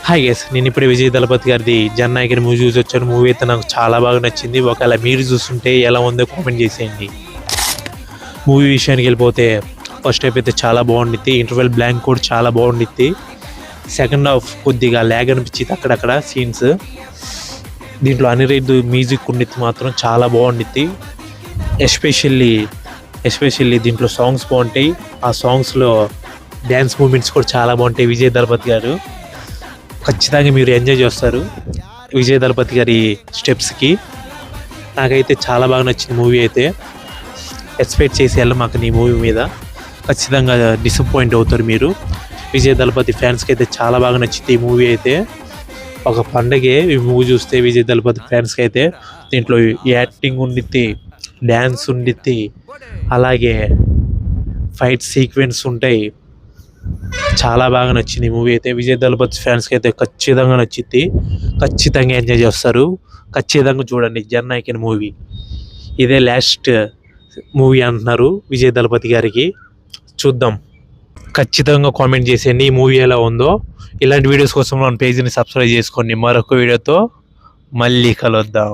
Hi guys, నేను ఇప్పుడే విజయ్ దళపతి గారిది జననాయకుని మూవీ చూసి వచ్చాను. మూవీ అయితే నాకు చాలా బాగా నచ్చింది. ఒకవేళ మీరు చూస్తుంటే ఎలా ఉందో కామెంట్ చేసేయండి. మూవీ విషయానికి వెళ్ళిపోతే ఫస్ట్ హాఫ్ అయితే చాలా బాగుండిద్ది. ఇంటర్వెల్ బ్లాంక్ కూడా చాలా బాగుండిద్ది. సెకండ్ హాఫ్ కొద్దిగా ల్యాగ్ అనిపించింది అక్కడక్కడ సీన్స్. దీంట్లో అనిరుద్ధ్ మ్యూజిక్ ఉండిద్ది మాత్రం చాలా బాగుండిద్ది. ఎస్పెషల్లీ దీంట్లో సాంగ్స్ బాగుంటాయి. ఆ సాంగ్స్లో డ్యాన్స్ మూమెంట్స్ కూడా చాలా బాగుంటాయి. విజయ్ దళపతి గారు ఖచ్చితంగా మీరు ఎంజాయ్ చేస్తారు విజయ్ దళపతి గారి స్టెప్స్కి. నాకైతే చాలా బాగా నచ్చింది మూవీ అయితే. ఎక్స్పెక్ట్ చేసి వెళ్ళమాక ఈ మూవీ మీద, ఖచ్చితంగా డిసప్పాయింట్ అవుతారు మీరు. విజయ్ దళపతి ఫ్యాన్స్కి అయితే చాలా బాగా నచ్చింది ఈ మూవీ అయితే. ఒక పండగే ఈ మూవీ చూస్తే విజయ్ దళపతి ఫ్యాన్స్కి అయితే. దీంట్లో యాక్టింగ్ ఉండిద్ది, డ్యాన్స్ ఉండిద్ది, అలాగే ఫైట్ సీక్వెన్స్ ఉంటాయి. చాలా బాగా నచ్చింది ఈ మూవీ అయితే. విజయ్ దళపతి ఫ్యాన్స్కి అయితే ఖచ్చితంగా నచ్చింది. ఖచ్చితంగా ఎంజాయ్ చేస్తారు. ఖచ్చితంగా చూడండి జననాయకుని మూవీ. ఇదే లాస్ట్ మూవీ అంటున్నారు విజయ్ దళపతి గారికి. చూద్దాం. ఖచ్చితంగా కామెంట్ చేసేయండి ఈ మూవీ ఎలా ఉందో. ఇలాంటి వీడియోస్ కోసం మన పేజీని సబ్స్క్రైబ్ చేసుకోండి. మరొక వీడియోతో మళ్ళీ కలుద్దాం.